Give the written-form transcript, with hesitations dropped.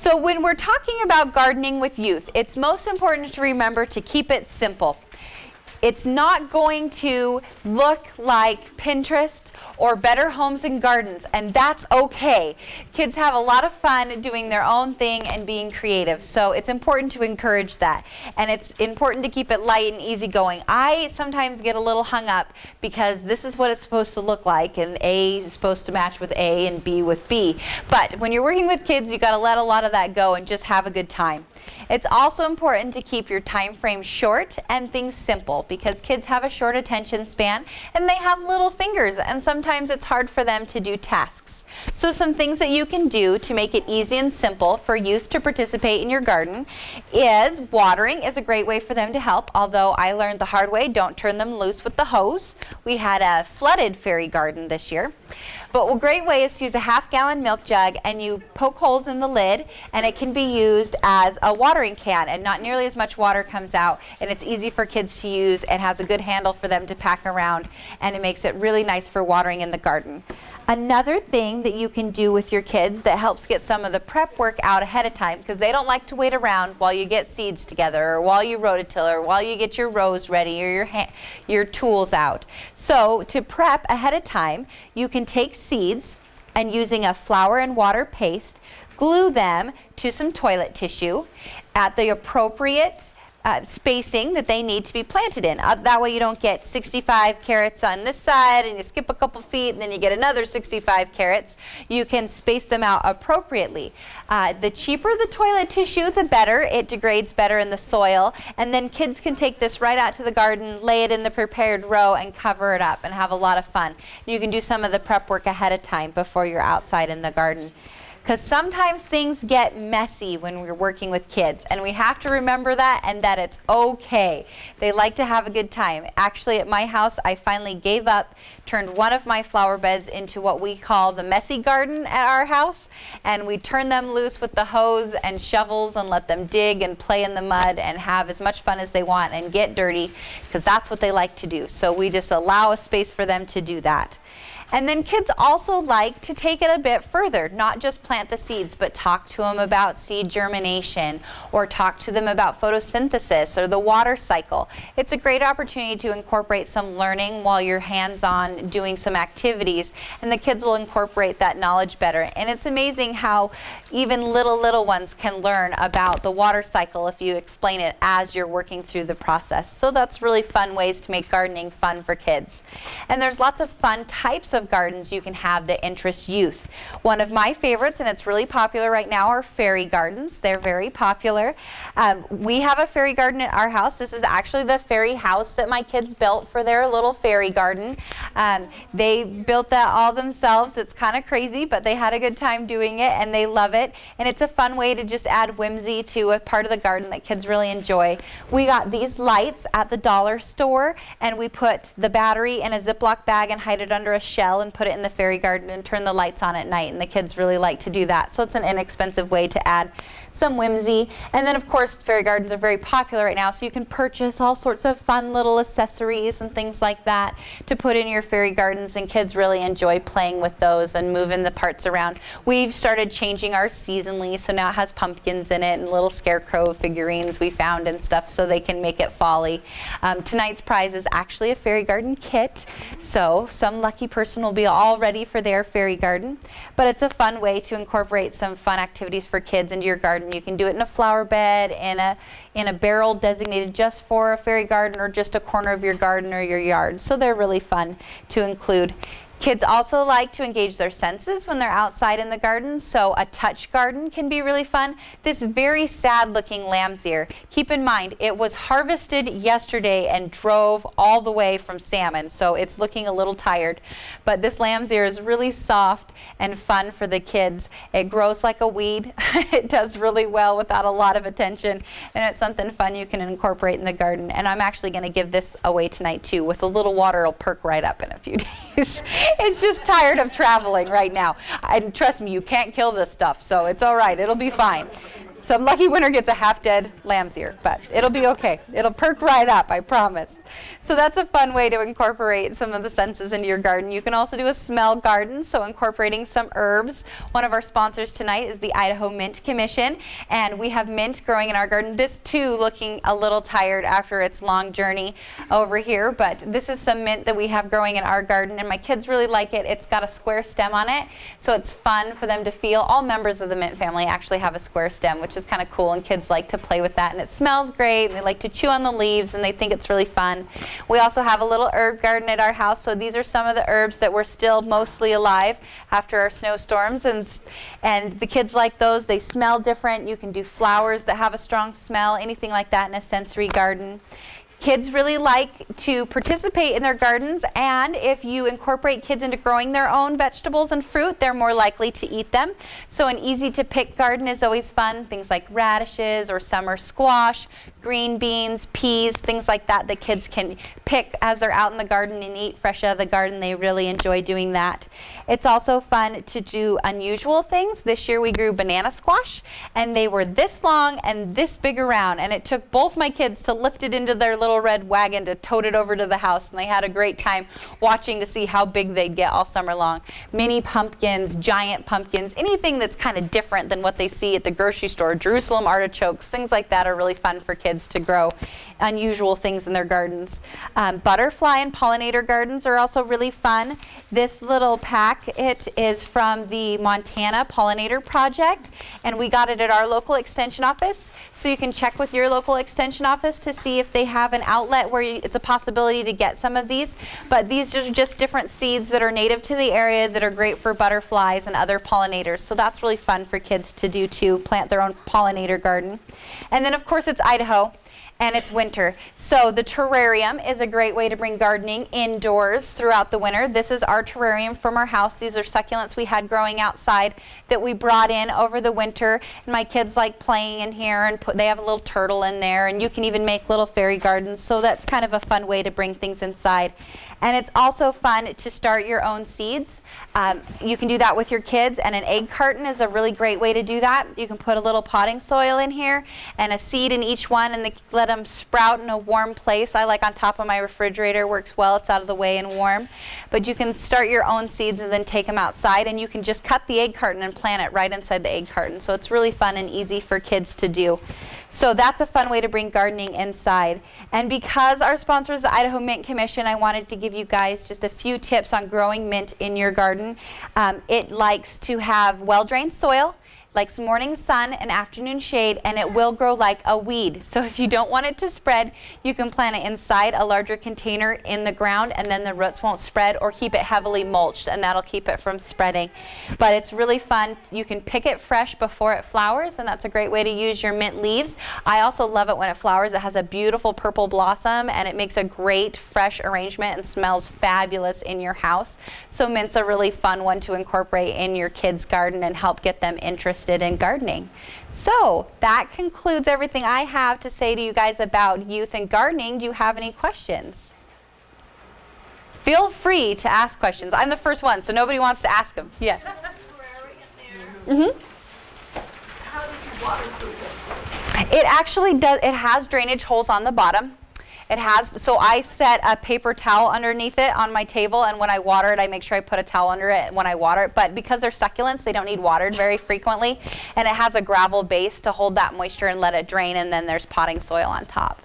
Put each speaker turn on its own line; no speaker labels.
So when we're talking about gardening with youth, it's most important to remember to keep it simple. It's not going to look like Pinterest or Better Homes and Gardens, and that's okay. Kids have a lot of fun doing their own thing and being creative, so it's important to encourage that. And it's important to keep it light and easygoing. I sometimes get a little hung up because this is what it's supposed to look like, and A is supposed to match with A and B with B. But when you're working with kids, you got to let a lot of that go and just have a good time. It's also important to keep your time frame short and things simple because kids have a short attention span and they have little fingers, and sometimes it's hard for them to do tasks. So some things that you can do to make it easy and simple for youth to participate in your garden is watering is a great way for them to help, although I learned the hard way, don't turn them loose with the hose. We had a flooded fairy garden this year. But a great way is to use a half-gallon milk jug and you poke holes in the lid, and it can be used as a watering can, and not nearly as much water comes out, and it's easy for kids to use and has a good handle for them to pack around, and it makes it really nice for watering in the garden. Another thing that you can do with your kids that helps get some of the prep work out ahead of time, because they don't like to wait around while you get seeds together or while you rototill or while you get your rows ready or your tools out. So to prep ahead of time, you can take seeds and using a flour and water paste, glue them to some toilet tissue at the appropriate spacing that they need to be planted in. That way you don't get 65 carrots on this side and you skip a couple feet and then you get another 65 carrots. You can space them out appropriately. The cheaper the toilet tissue, the better. It degrades better in the soil, and then kids can take this right out to the garden, lay it in the prepared row and cover it up and have a lot of fun. You can do some of the prep work ahead of time before you're outside in the garden. Because sometimes things get messy when we're working with kids, and we have to remember that, and that it's okay. They like to have a good time. Actually, at my house, I finally gave up, turned one of my flower beds into what we call the messy garden at our house, and we turn them loose with the hose and shovels and let them dig and play in the mud and have as much fun as they want and get dirty, because that's what they like to do. So we just allow a space for them to do that. And then kids also like to take it a bit further, not just plant the seeds, but talk to them about seed germination or talk to them about photosynthesis or the water cycle. It's a great opportunity to incorporate some learning while you're hands-on doing some activities, and the kids will incorporate that knowledge better. And it's amazing how even little ones can learn about the water cycle if you explain it as you're working through the process. So that's really fun ways to make gardening fun for kids. And there's lots of fun types of gardens you can have that interest youth. One of my favorites, and it's really popular right now, are fairy gardens. They're very popular. We have a fairy garden at our house. This is actually the fairy house that my kids built for their little fairy garden. They built that all themselves. It's kind of crazy, but they had a good time doing it and they love it. And it's a fun way to just add whimsy to a part of the garden that kids really enjoy. We got these lights at the dollar store, and we put the battery in a Ziploc bag and hide it under a shell and put it in the fairy garden and turn the lights on at night, and the kids really like to do that. So it's an inexpensive way to add some whimsy. And then of course fairy gardens are very popular right now, so you can purchase all sorts of fun little accessories and things like that to put in your fairy gardens, and kids really enjoy playing with those and moving the parts around. We've started changing ours seasonally, so now it has pumpkins in it and little scarecrow figurines we found and stuff so they can make it fall-y. Tonight's prize is actually a fairy garden kit, so some lucky person will be all ready for their fairy garden. But it's a fun way to incorporate some fun activities for kids into your garden. You can do it in a flower bed, in a barrel designated just for a fairy garden, or just a corner of your garden or your yard. So they're really fun to include. Kids also like to engage their senses when they're outside in the garden, so a touch garden can be really fun. This very sad looking lamb's ear, keep in mind it was harvested yesterday and drove all the way from Salmon, so it's looking a little tired. But this lamb's ear is really soft and fun for the kids. It grows like a weed. It does really well without a lot of attention, and it's something fun you can incorporate in the garden. And I'm actually going to give this away tonight too. With a little water, it'll perk right up in a few days. It's just tired of traveling right now. And trust me, you can't kill this stuff, so it's all right. It'll be fine. Some lucky winner gets a half-dead lamb's ear, but it'll be okay. It'll perk right up, I promise. So that's a fun way to incorporate some of the senses into your garden. You can also do a smell garden, so incorporating some herbs. One of our sponsors tonight is the Idaho Mint Commission, and we have mint growing in our garden. This too looking a little tired after its long journey over here, but this is some mint that we have growing in our garden, and my kids really like it. It's got a square stem on it, so it's fun for them to feel. All members of the mint family actually have a square stem, which is kind of cool, and kids like to play with that, and it smells great, and they like to chew on the leaves, and they think it's really fun. We also have a little herb garden at our house, so these are some of the herbs that were still mostly alive after our snowstorms, and the kids like those. They smell different. You can do flowers that have a strong smell, anything like that in a sensory garden. Kids really like to participate in their gardens, and if you incorporate kids into growing their own vegetables and fruit, they're more likely to eat them. So an easy to pick garden is always fun. Things like radishes or summer squash, green beans, peas, things like that that kids can pick as they're out in the garden and eat fresh out of the garden. They really enjoy doing that. It's also fun to do unusual things. This year we grew banana squash, and they were this long and this big around, and it took both my kids to lift it into their little red wagon to tote it over to the house, and they had a great time watching to see how big they'd get all summer long. Mini pumpkins, giant pumpkins, anything that's kind of different than what they see at the grocery store. Jerusalem artichokes, things like that are really fun for kids to grow unusual things in their gardens. Butterfly and pollinator gardens are also really fun. This little pack, it is from the Montana Pollinator Project, and we got it at our local extension office. So you can check with your local extension office to see if they have an outlet where it's a possibility to get some of these. But these are just different seeds that are native to the area that are great for butterflies and other pollinators. So that's really fun for kids to do too, plant their own pollinator garden. And then of course it's Idaho, and it's winter. So the terrarium is a great way to bring gardening indoors throughout the winter. This is our terrarium from our house. These are succulents we had growing outside that we brought in over the winter. And my kids like playing in here, and they have a little turtle in there, and you can even make little fairy gardens. So that's kind of a fun way to bring things inside. And it's also fun to start your own seeds. You can do that with your kids, and an egg carton is a really great way to do that. You can put a little potting soil in here and a seed in each one, and let them sprout in a warm place. I like on top of my refrigerator, works well, it's out of the way and warm. But you can start your own seeds and then take them outside, and you can just cut the egg carton and plant it right inside the egg carton. So it's really fun and easy for kids to do. So that's a fun way to bring gardening inside. And because our sponsor is the Idaho Mint Commission, I wanted to give you guys just a few tips on growing mint in your garden. It likes to have well-drained soil, likes morning sun and afternoon shade, and it will grow like a weed. So if you don't want it to spread, you can plant it inside a larger container in the ground, and then the roots won't spread, or keep it heavily mulched, and that'll keep it from spreading. But it's really fun. You can pick it fresh before it flowers, and that's a great way to use your mint leaves. I also love it when it flowers. It has a beautiful purple blossom, and it makes a great fresh arrangement and smells fabulous in your house. So mint's a really fun one to incorporate in your kids' garden and help get them interested in gardening. So that concludes everything I have to say to you guys about youth and gardening. Do you have any questions? Feel free to ask questions. I'm the first one, so nobody wants to ask them. Yes. Mm-hmm.
How did you waterproof it?
It actually does. It has drainage holes on the bottom. It has, so I set a paper towel underneath it on my table, and when I water it, I make sure I put a towel under it when I water it. But because they're succulents, they don't need watered very frequently, and it has a gravel base to hold that moisture and let it drain, and then there's potting soil on top.